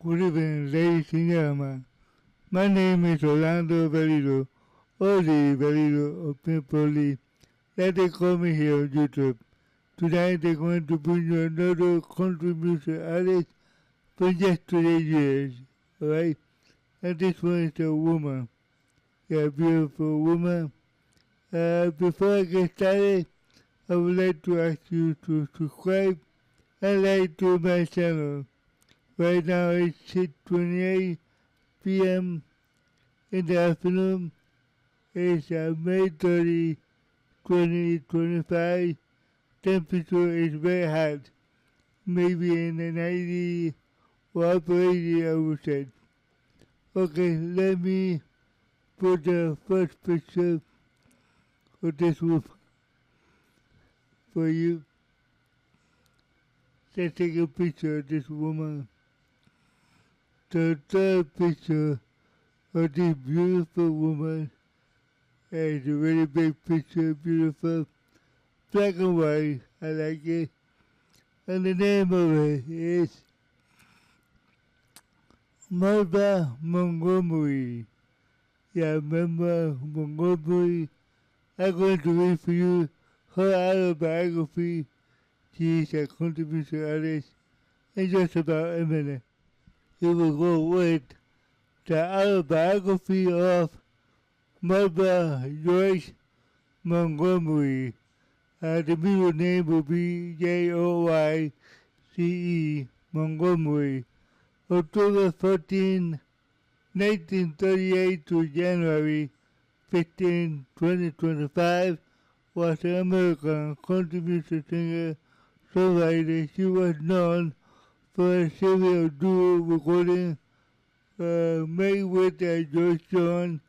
Good evening, ladies and gentlemen. My name is Orlando Valido, Oli Valido of Pimpoli. Let they call me here on YouTube. Tonight they're going to bring you another country music artist from yesterday's years, alright? And this one is a woman. Yeah, beautiful woman. Before I get started, I would like to ask you to subscribe and like to my channel. Right now it's 6:28 p.m. in the afternoon. It's May 30, 2025. Temperature is very hot, maybe in the 90 or upper 80, I would say. Okay, let me put the first picture of this woman for you. Let's take a picture of this woman. The third picture of this beautiful woman is a really big picture, beautiful, black and white, I like it. And the name of it is Melba Montgomery. Yeah, Melba Montgomery. I'm going to read for you her autobiography. She is a contribution artist in just about a minute. Here we go with the autobiography of Melba Joyce Montgomery. The middle name will be Joyce Montgomery. October 14, 1938 to January 15, 2025 was an American country music singer, songwriter. She was known for a series of duo recordings made with George Jones,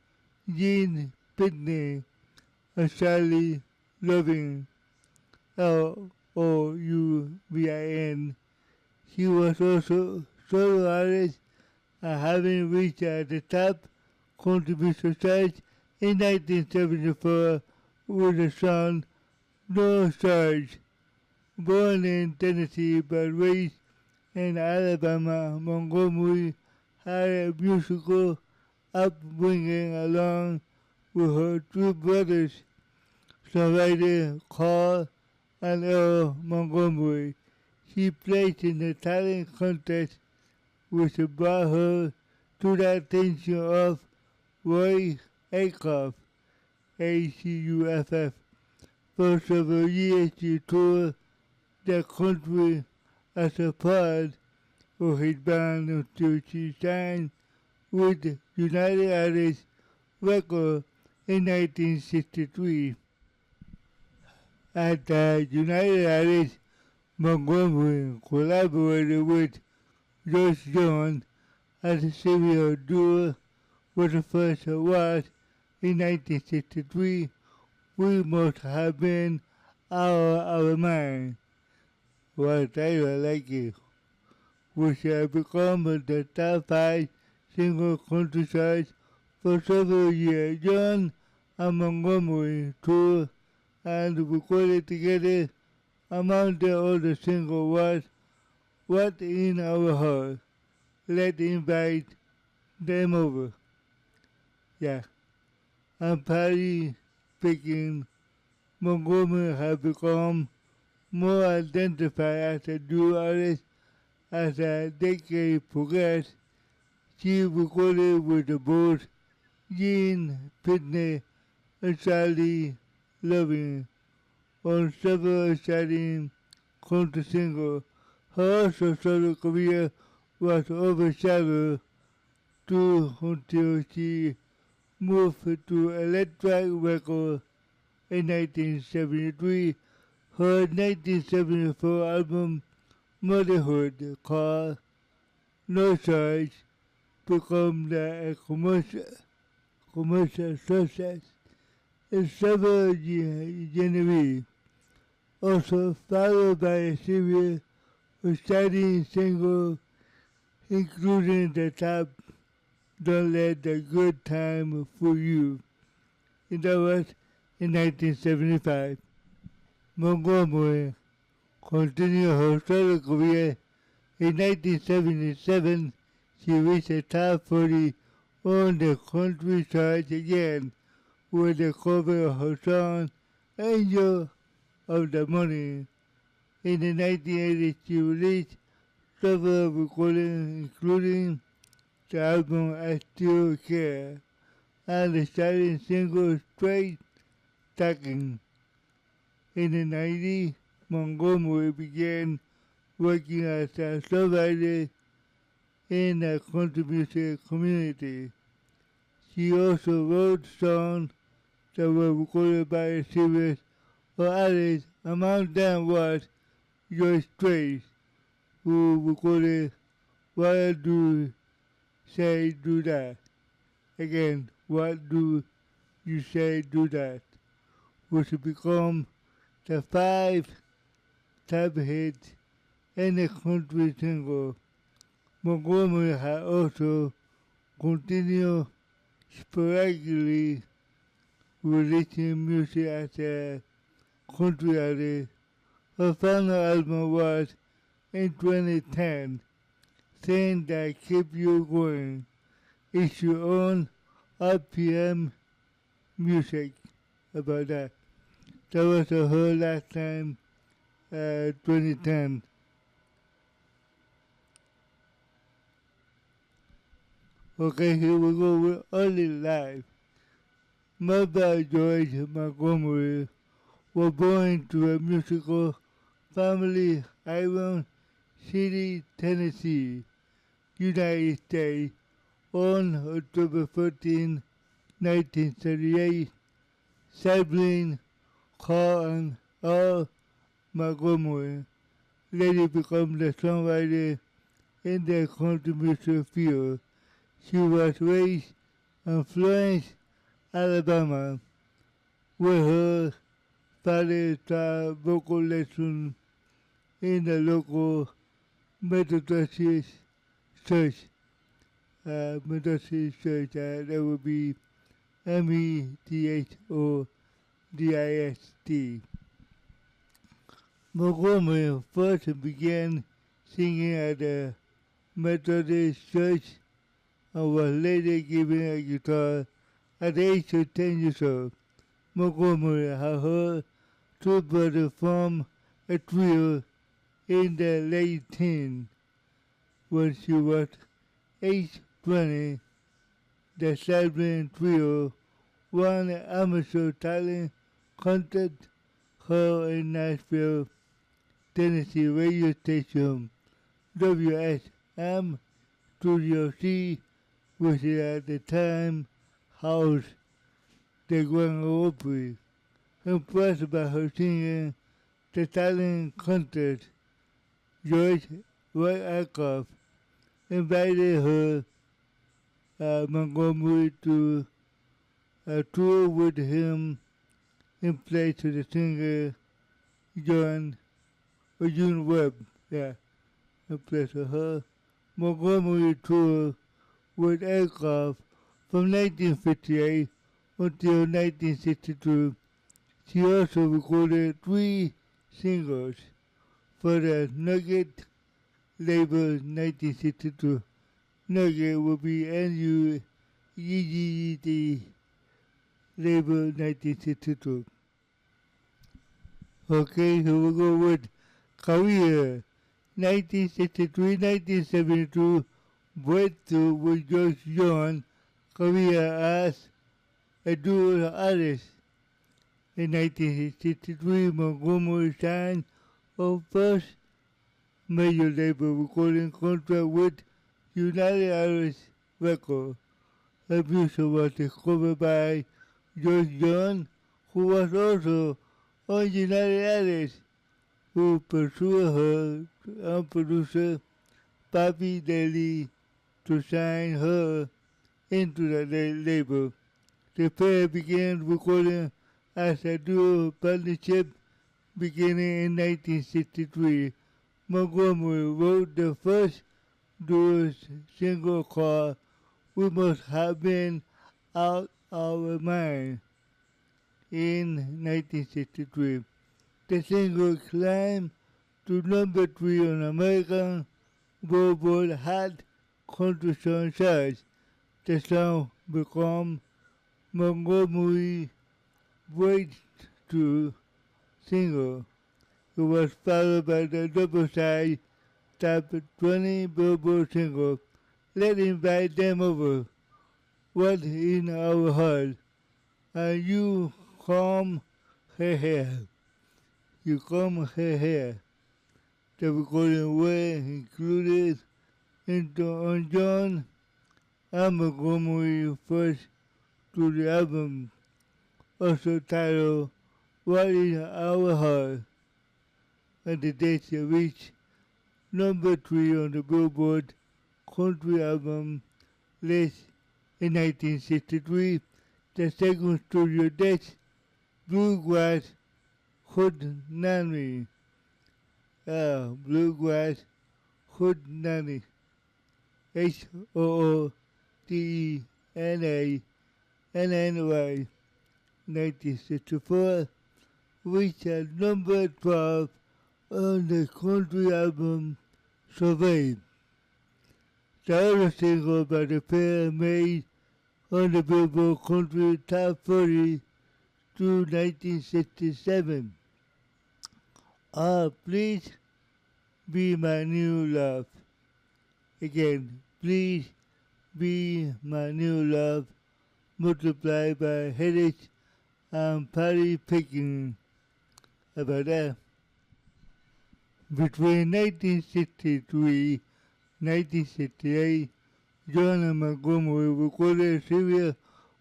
Gene Pitney, and Sally Loving, Louvin. She was also solo artist and having reached the top contribution charts in 1974 with the song No Charge. Born in Tennessee but raised in Alabama, Montgomery had a musical upbringing along with her two brothers, songwriter Carl and Earl Montgomery. She placed in the talent contest, which brought her to the attention of Roy Acuff, Acuff. For several years she toured the country as a part of his band until she signed with United Artists Records in 1963. At United Artists, Montgomery collaborated with George Jones as a serial duo for the first award in 1963. We must have been our mind. What I like it, which had become the top 5 single country charts for several years. Jones and Montgomery toured and recorded together. Among the other singles was What in Our Heart. Let's invite them over. Yeah. And Patty speaking, Montgomery has become more identified as a duo artist as the decade progressed. She recorded with both Gene Pitney and Sally Loving on several exciting country singles. Her solo career was overshadowed until she moved to Electric Records in 1973. Her 1974 album Motherhood, called No Charge, became a commercial success in several genres, also followed by a series of exciting singles, including the top Don't Let the Good Time Fool You. And that was in 1975. Montgomery continued her solo career in 1977. She reached the top 40 on the country charts again with the cover of her song Angel of the Morning. In the 1980s, she released several recordings, including the album I Still Care and the starting single Straight Talking. In the 90s, Montgomery began working as a songwriter in the country music community. She also wrote songs that were recorded by a series of artists. Among them was Joyce Straits, who recorded What Do Say Do That. Again, What Do You Say Do That, which become the 5 top hits in the country single. Montgomery had also continued sporadically releasing music as a country artist. Her final album was in 2010, Things That Keep You Going. Issue on RPM Music about that. That was her last time, 2010. Okay, here we go with Early Life. Melba George Montgomery was born to a musical family Iron City, Tennessee, United States, on October 14, 1938. Sibling Carl and Al Montgomery later became the songwriter in the country music field. She was raised in Florence, Alabama, where her father taught vocal lessons in the local Methodist church. Methodist church, that would be METHODIST. Montgomery first began singing at the Methodist church and was later given a guitar at the age of 10 years old. Montgomery had her two brothers form a trio in the late teens. When she was age 20, the sibling trio won an amateur talent contest held in Nashville, Tennessee radio station WSM Studio C, which at the time housed the Grand Ole Opry. Impressed by her singing, the talent contest, George Wyckoff invited her Montgomery to tour with him in place of the singer June Webb. Yeah, in place of her. Montgomery toured with Wyckoff from 1958 until 1962. She also recorded 3 singles for the Nugget label 1962. Nugget will be NUGGET label 1962. Okay, here we go with career. 1963-1972 breakthrough with George Jones' career as a dual artist. In 1963, Montgomery signed her first major label recording contract with United Artists Records. Her music was discovered by George Jones, who was also on United Artists, who pursued her and producer Bobby Daly to sign her into the label. The pair began recording as a duo partnership beginning in 1963. Montgomery wrote the first duo single called We Must Have Been Out of Our Mind in 1963. The single climbed to number 3 on American Billboard Hot country song charts. The song became Montgomery's breakthrough single. It was followed by the double-side top 20 Billboard single. Let's invite them over. What's in our heart? And you come here. You come here. The recording was included on John and Montgomery's first studio album, also titled What is Our Heart? And the date reached number 3 on the Billboard Country Album list in 1963. The second studio date, Bluegrass Hood-Nanny. Bluegrass Hood-Nanny. Hoodnanny, 1964, reached at number 12 on the country album Survey. The other single by the pair made on the Billboard Country Top 40 through 1967. Please be my new love. Again, please be my new love, multiplied by headache and party picking. About that. Between 1963 and 1968, John and Montgomery recorded a series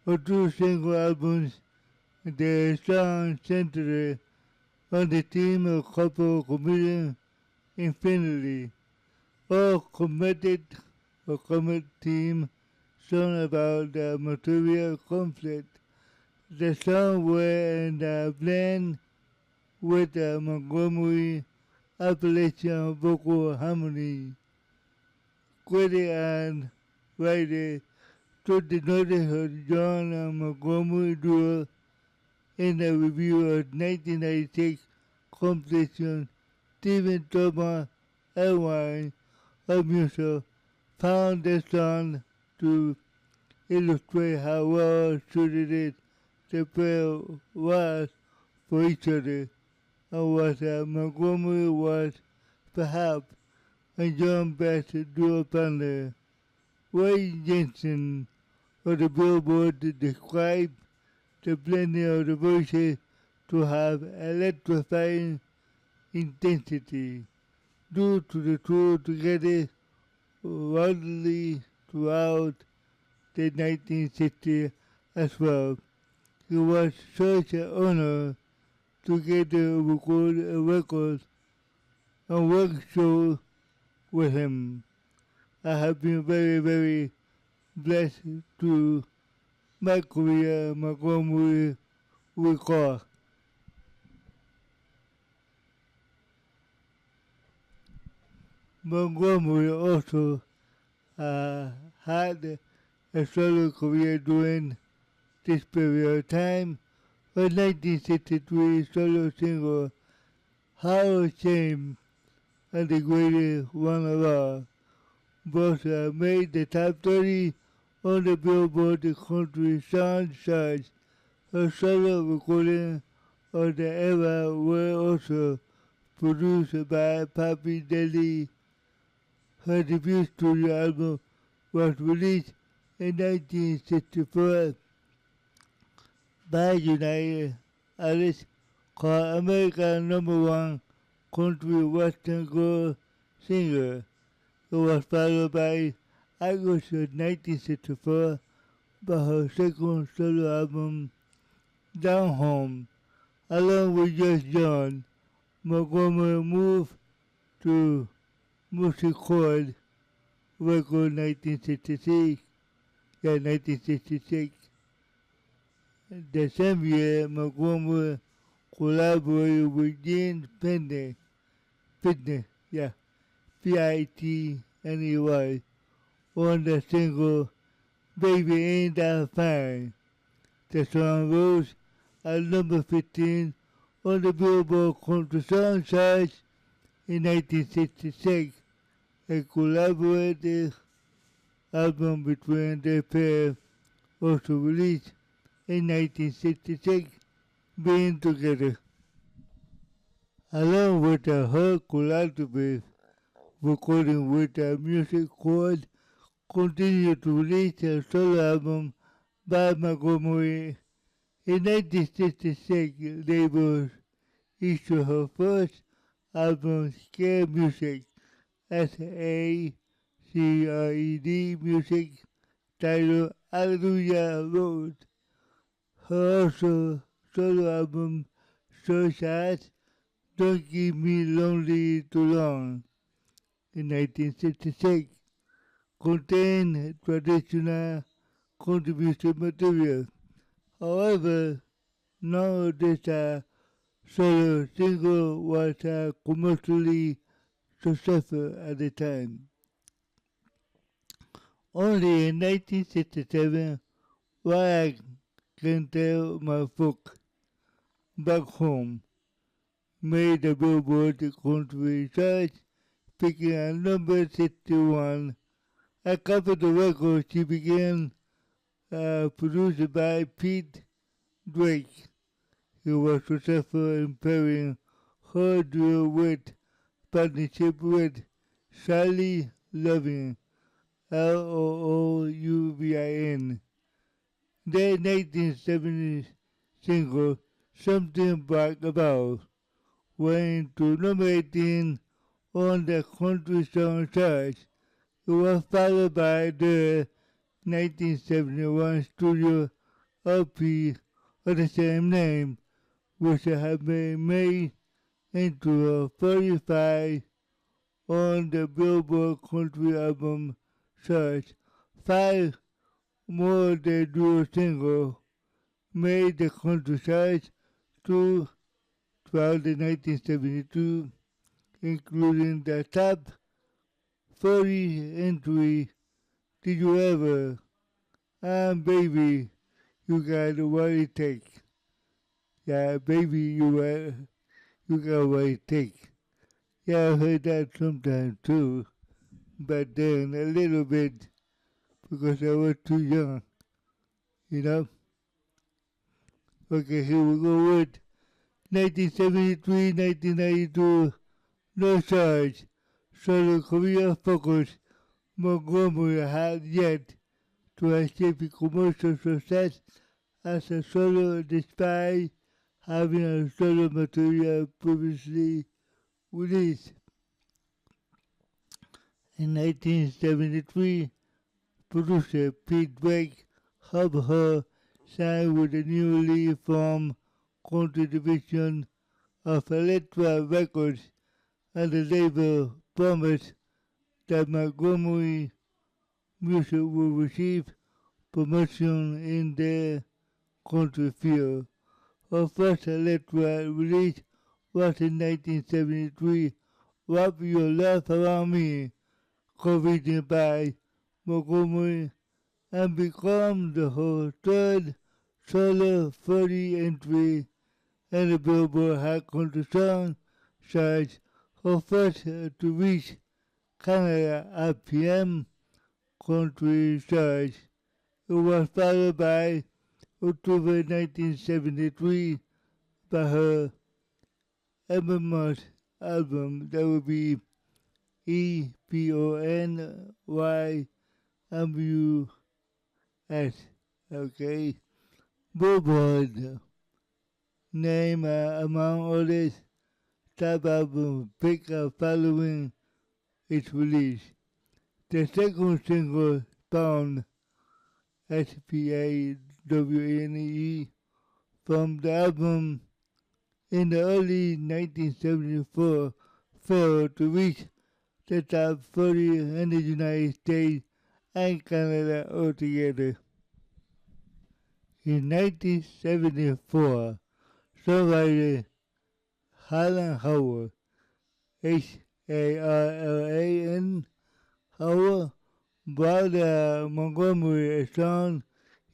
of 2 single albums. Their song centered on the theme of couple committing infinity. All committed theme song about the material conflict. The song were in a blend with the Montgomery Appalachian vocal harmony. Critic and writer took the notice of John and Montgomery duo in a review of 1996 compilation. Stephen Thomas Elwine of Music found the song to illustrate how well suited the pair was for each other, and was that Montgomery was perhaps a John best duo partner. Ray Jensen of the Billboard described the blending of the voices to have electrifying intensity due to the two together wildly throughout the 1960s as well. It was such an honor to get to record a record and work show with him. I have been very, very blessed to my career Montgomery record. Montgomery also had a solo career during this period of time. Her 1963 solo single, How Shame, and the greatest one of all, both made the top 30 on the Billboard Country Song charts. Her solo recording of the era were also produced by Pappy Deli. Her debut studio album was released in 1964 by United Artists, called America's #1 country western girl singer. It was followed by August of 1964 by her second solo album, Down Home. Along with Just John, Montgomery moved to Music Chord record 1966. The same year, Montgomery collaborated with James Pitney, Pitney, on the single Baby Ain't That Fine. The song rose at number 15 on the Billboard Country Song charts in 1966. A collaborative album between the pair, also released in 1966, Being Together. Along with her collaborative recording with Music Chord, continued to release a solo album by Montgomery. In 1966, labels issued her first album, Scare Music, SACRED Music, titled Hallelujah Road. Her also solo album, such as Don't Keep Me Lonely Too Long, in 1966, contained traditional contribution material. However, none of this solo single was commercially successful at the time. Only in 1967, Why I Can Tell My Folk Back Home made the Billboard country chart, peaking at number 61. At Capitol Records, she began produced by Pete Drake. He was successful in pairing her duo with partnership with Sally Lovin, Louvin. Their 1970s single, Something Back About, went to number 18 on the country song charts. It was followed by the 1971 studio LP of the same name, which had been made into a 45 on the Billboard Country Album chart. 5 more the dual single made the country chart throughout the 1972, including the top 40 entry, Did You Ever, and Baby, You Got What It Takes. Yeah, baby, you got what it takes. Yeah, I heard that sometimes too, but then a little bit because I was too young, you know. Okay, here we go with 1973, 1992, No Charge, solo career focus. Montgomery had yet to achieve commercial success as a solo despite having a solo material previously released. In 1973, producer Pete Drake helped her sign with the newly formed country division of Elektra Records, and the label promised that Montgomery music would receive promotion in the country field. Her first Elektra release was in 1973, Wrap Your Love Around Me, co-written by Montgomery, and become her third solo 40 entry in the Billboard Hot Country Song chart, her first to reach Canada RPM country chart. It was followed by October 1973 by her eponymous album that would be EPONYMUS. Okay, Billboard name among others top album pick up following its release. The second single, Spawn, SPAWNE, from the album in the early 1974 failed to reach the top 40 in the United States and Canada altogether. In 1974, songwriter Harlan Howard, Harlan Howard, brought Montgomery a song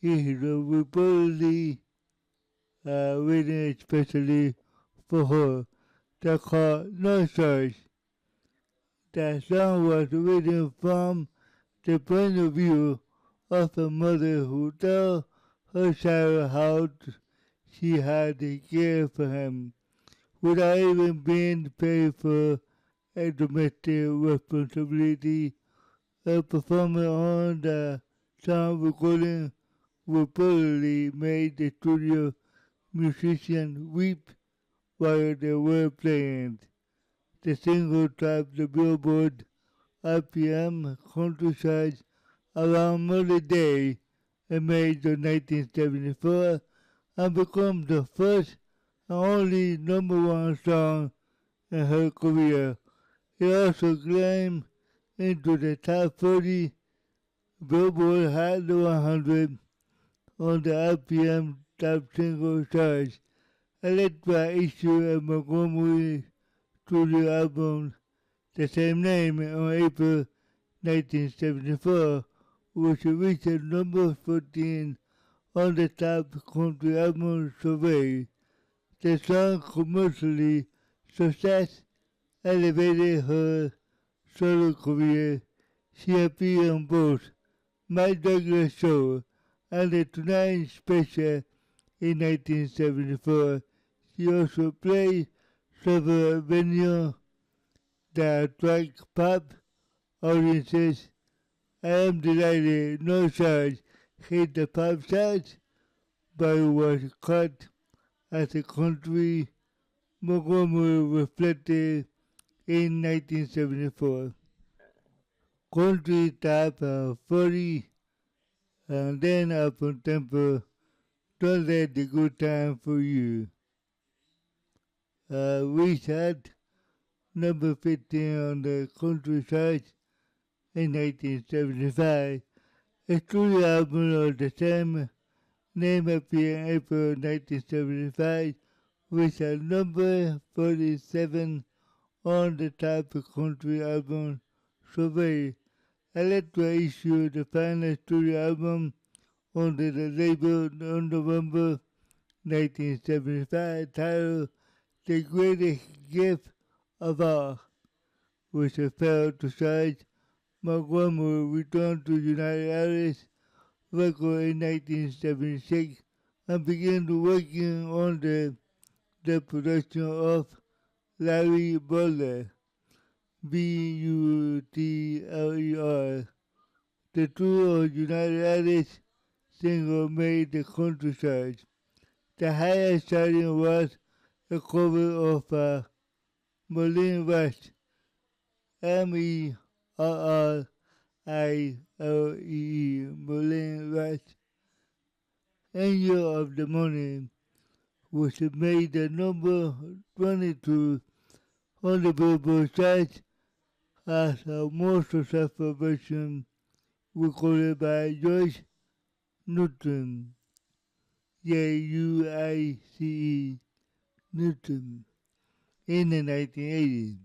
he had reportedly written especially for her that called No Choice. The song was written from the point of view of a mother who tells her child how she had to care for him without even being paid for a domestic responsibility. A performer on the sound recording reportedly made the studio musicians weep while they were playing. The single topped the Billboard RPM country charts around Mother's Day in May of 1974 and became the first and only number one song in her career. It also climbed into the top 40 Billboard Hot 100 on the RPM Top Single Charts. Electra issued a Montgomery studio album the same name on April 1974, which reached number 14 on the top country album survey. The song's commercially success elevated her solo career. She appeared on both Mike Douglas Show and The Tonight Special in 1974. She also played several venues that attract pop audiences. I am delighted no charge hit the pop charts, but it was cut as a country Montgomery reflected in 1974. Country top 40 and then up on tempo. Don't let the good time for you. We had number 15 on the country chart in 1975. A studio album of the same name appeared in April 1975 with a number 47 on the top country album survey. Electra issued the final studio album under the label on November 1975 titled The Greatest Gift of All, which failed to charge. Montgomery returned to United Artists Records in 1976 and began working on the production of Larry Butler, Butler. The two of United Artists single made the country charts. The highest charting was a cover of Merlin Rush, Merlie, Merlin Rush, Angel of the Morning, which made the number 22 on the Billboard charts as a more successful version recorded by Joyce Newton, J-U-I-C-E, Newton, in the 1980s.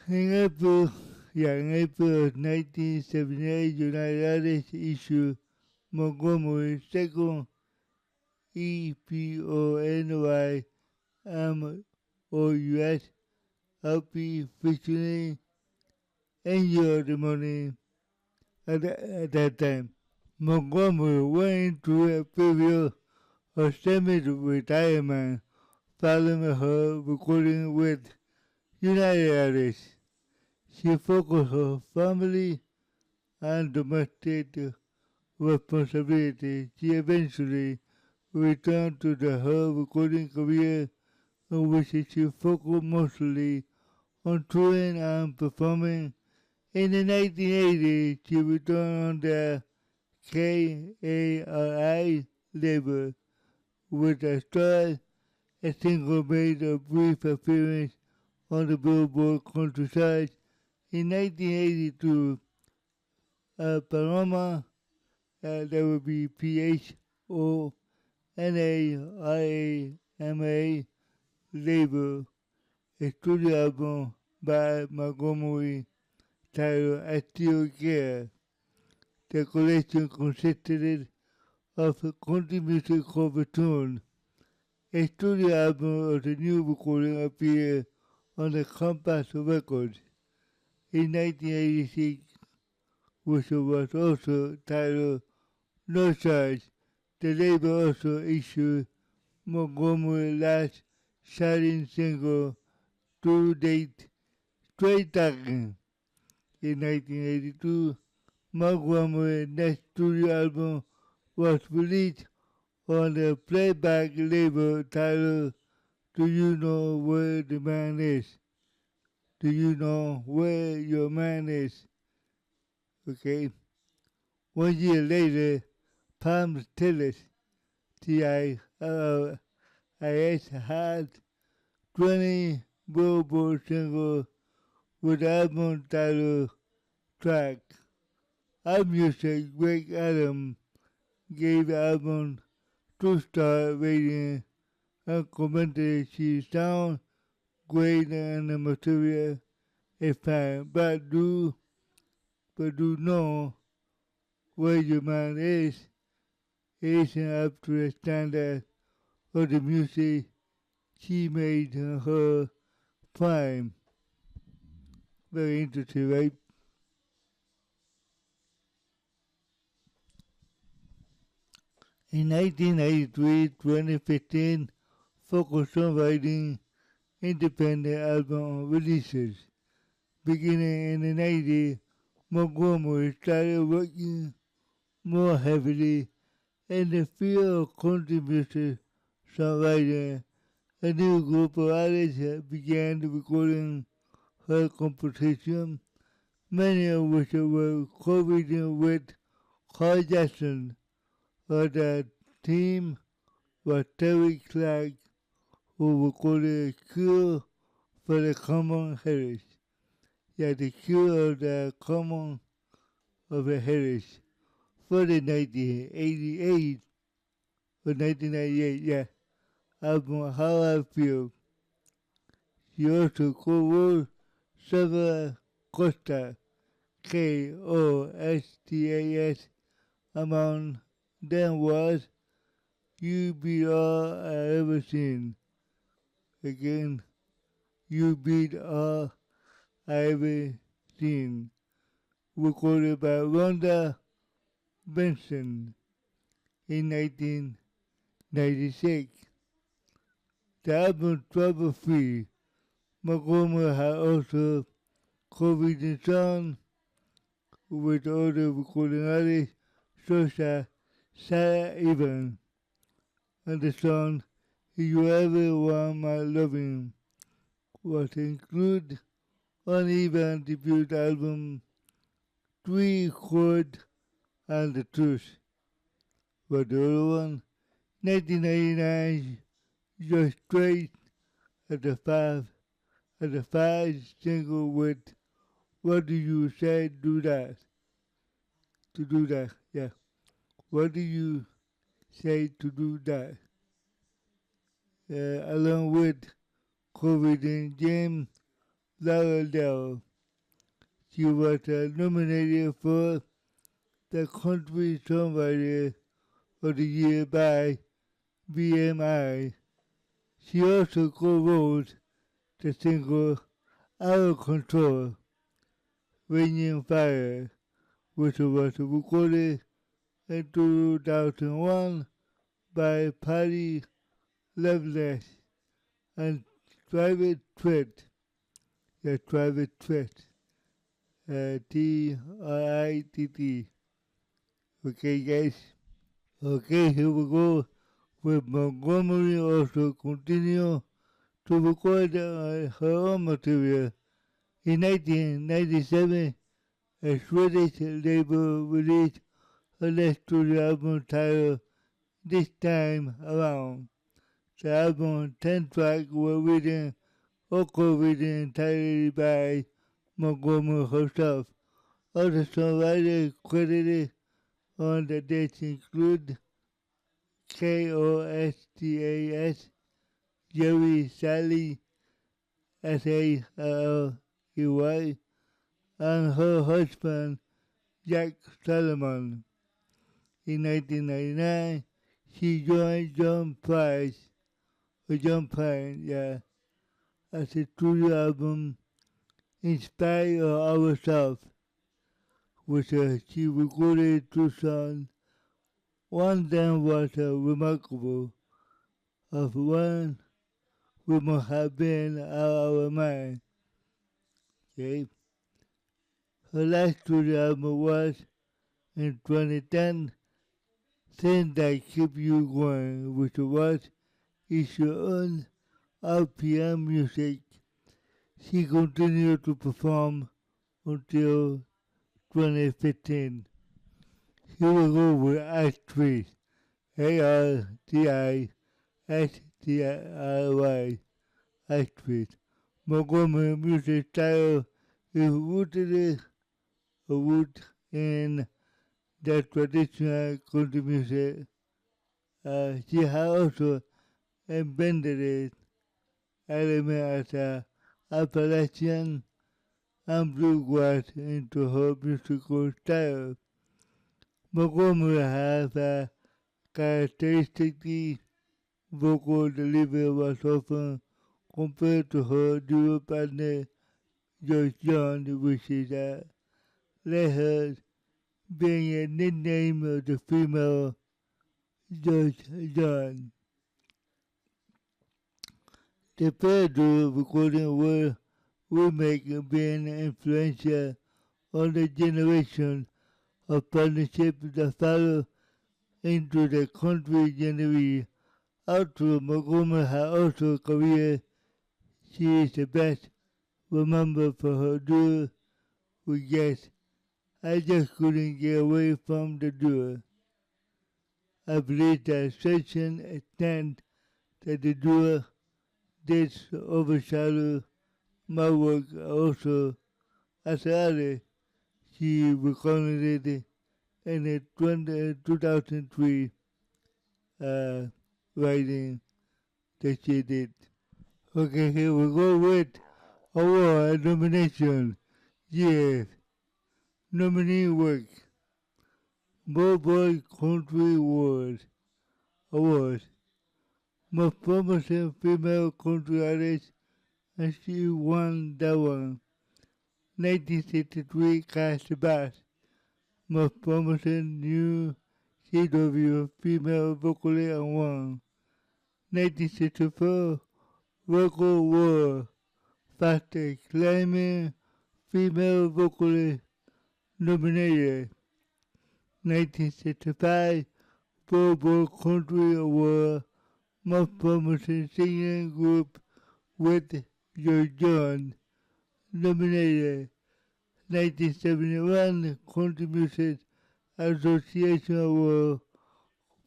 In April of 1978, United Artists issued Montgomery's second EPONY MOUS LP featuring Angel of the Morning. At that time, Montgomery went into a period of semi-retirement following her recording with United Artists. She focused on family and domestic responsibility. She eventually returned to her recording career, in which she focused mostly on touring and performing. In the 1980s, she returned on the KARI label with a star. A single made a brief appearance on the Billboard country charts in 1982. Paloma, that would be PHONARAMA label, a studio album by Montgomery titled I Still Care. The collection consisted of country music cover tunes. A studio album of the new recording appeared on the Compass Records in 1986. which was also titled No Charge. The label also issued Montgomery's last charting single to date, Straight Talking. In 1982, Montgomery's next studio album was released on the playback label titled Do You Know Where the Man Is? Do you know where your man is? Okay. 1 year later, Palm Tillis, TILLIS, had 20 Billboard singles with the album titled Track. AllMusic Greg Adams gave the album 2-star rating and commented she sounds great and the material is fine, but do know where your man is. It isn't up to the standard of the music she made in her prime. Very interesting, right? In 1993-2015, focused on writing independent album releases. Beginning in the 90s, Montgomery started working more heavily in the field of country music songwriting. A new group of artists began recording her composition, many of which were co-written with Carl Jackson. The team was Terry Clark, who recorded Cure for the Common Heritage. Yeah, the Cure of the Common of the Heritage for the 1988 or 1998, yeah, album How I Feel. She also co-wrote several Costa, Kostas, among them was You Beat All I Ever Seen. Again, You Beat All I Ever Seen, recorded by Rhonda Benson in 1996. The album Trouble Free, Montgomery had also co-written songs with other recording artists such as Sarah Evans, and the song If You Ever Want My Loving was included on Evans' debut album Three Chord and the Truth. But the other one, 1999, just straight at the five single with What Do You Say Do That? To do that, yeah. What do you say to do that? Along with co-written James Lauderdale. She was nominated for the Country Songwriter of the Year by BMI. She also co-wrote the single Out of Control, Raging Fire, which was recorded in 2001 by Patty Loveless and Private Threat. The Private Threat. TRITT. Okay, guys. Okay, here we go. With Montgomery also continue to record her own material. In 1997, a Swedish label released her next studio album titled This Time Around. The album's 10 tracks were written or co-written entirely by Montgomery herself. Other songwriters credited on the disc include Kostas, Jerry Salley, Salley, and her husband Jack Solomon. In 1999, she joined John Prine, yeah, as a studio album In Spite of Ourselves, which she recorded two songs. One of them was remarkable, of one we must have been out of our mind. Okay. Her last studio album was in 2010, Things That Keep You Going, which was issued on RPM Music. She continued to perform until 2015. Here we go with Actress, Artistry, Actress. Montgomery music style is rooted in the traditional country music. She has also embedded elements of Appalachian and bluegrass into her musical style. Montgomery has a characteristically vocal delivery was often compared to her duo partner George John, which is led her being a nickname of the female George John. The pair duo recording were remaking being influential on the generation of partnerships that followed into the country genre. Although Montgomery had also a career, she is the best remembered for her duo with Guess. I just couldn't get away from the duo. I believe that such an extent that the duo did overshadow my work also as an artist. She recorded it in the 2003 writing that she did. Okay, here we go with award nomination. Yes, nominee work. Billboard Country Awards. Most promising female country artist, and she won that one. 1963 Cash Bass. Most promising new CW female vocalist and won. 1964 Record World. Fastest climbing female vocalist nominated. 1965 Billboard Country Award Most Promising Singing Group with George John nominated. 1971 Country Music Association Award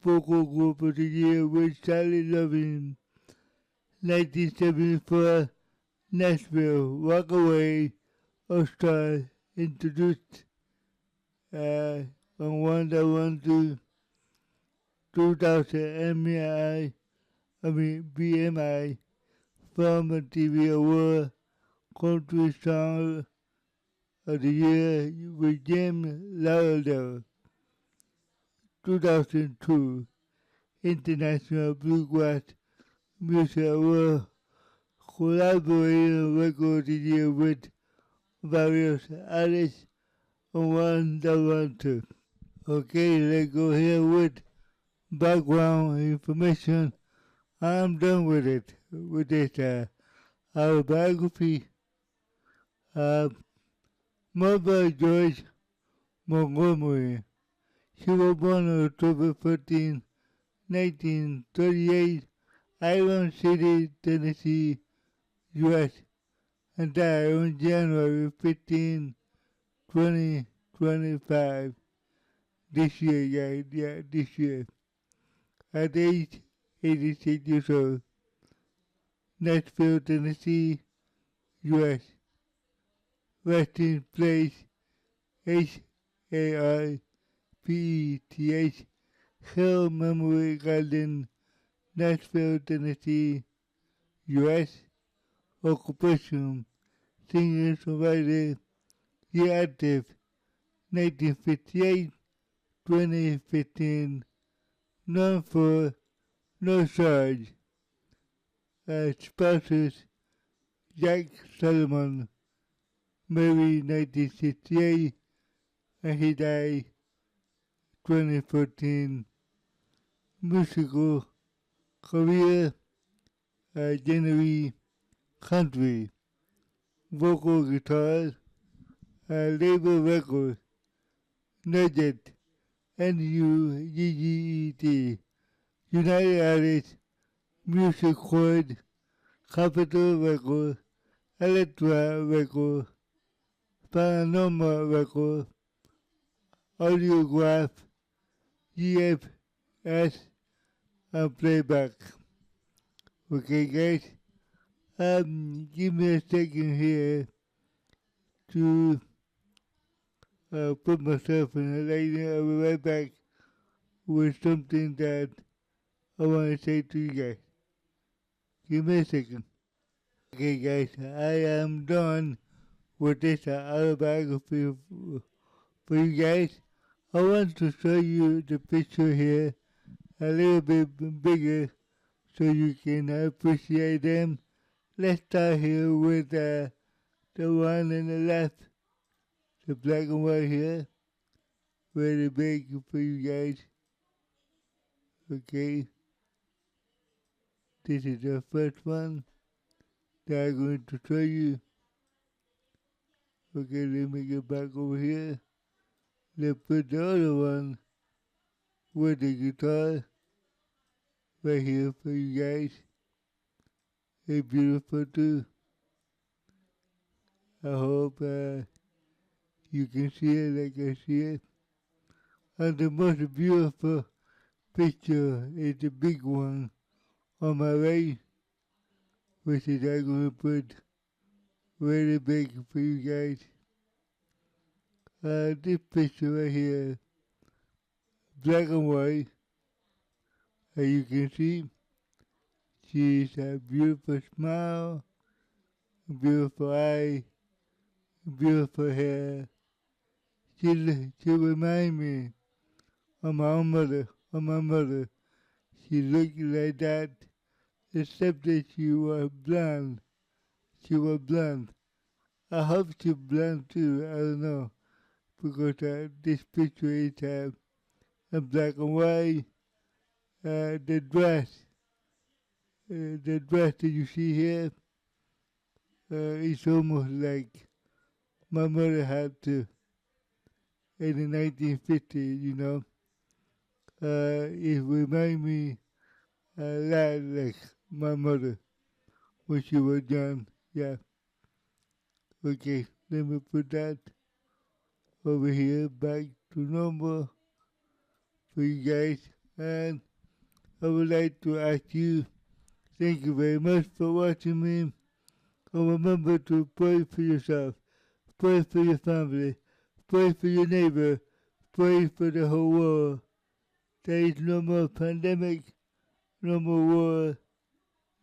Vocal Group of the Year with Charlie Lovin. 1974 Nashville Rockaway All-Star introduced on one that won to 2000 BMI from a TV Award Country Song of the Year with Jim Lauderdale. 2002 International Bluegrass Music Award collaborating record of the year with various artists on one that won to. Okay, let's go here with background information. I'm done with it, with this autobiography. Melba Joyce Montgomery. She was born on October 14, 1938, Iron City, Tennessee, U.S., and died on January 15, 2025. This year, this year. At age 86 years old. Nashville, Tennessee, U.S. Resting place, HARPETH, Hill Memorial Garden, Nashville, Tennessee, U.S. Occupation, singer-songwriter, year active, 1958-2015, known for No Charge, spouses, Jack Solomon, married 1968, and he died 2014. Musical career, January country, vocal guitar, label record, Nugget, Nugget, United Artists, Music Chord, Capitol Record, Electra Record, Paranormal Record, Audiograph, GFS, and Playback. Okay, guys? Give me a second here to put myself in a lighting. I'll be right back with something that I want to say to you guys. Give me a second. Okay, guys, I am done with this autobiography for you guys. I want to show you the picture here a little bit bigger so you can appreciate them. Let's start here with the one on the left, the black and white here. Very big for you guys. Okay, this is the first one that I'm going to show you. Okay, let me get back over here. Let's put the other one with the guitar right here for you guys. It's beautiful too. I hope you can see it like I see it. And the most beautiful picture is the big one on my right, which is I'm going to put really big for you guys. This picture right here, black and white, as you can see, she's a beautiful smile, beautiful eye, beautiful hair. She reminds me of my own mother, of my mother. She looked like that, except that she was blonde. She was blonde. I hope she's blonde too, I don't know, because this picture is a black and white. The dress that you see here, is almost like my mother had to in the 1950s, you know. It reminds me a lot like my mother when she was young. Yeah. Okay, let me put that over here back to normal for you guys. And I would like to ask you, thank you very much for watching me. And remember to pray for yourself, pray for your family, pray for your neighbor, pray for the whole world. There is no more pandemic, no more war,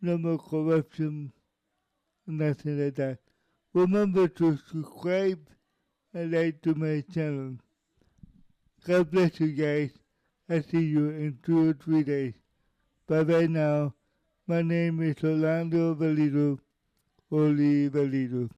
no more corruption, nothing like that. Remember to subscribe and like to my channel. God bless you guys. I'll see you in 2 or 3 days. Bye bye now. My name is Orlando Valido. Oli Valido.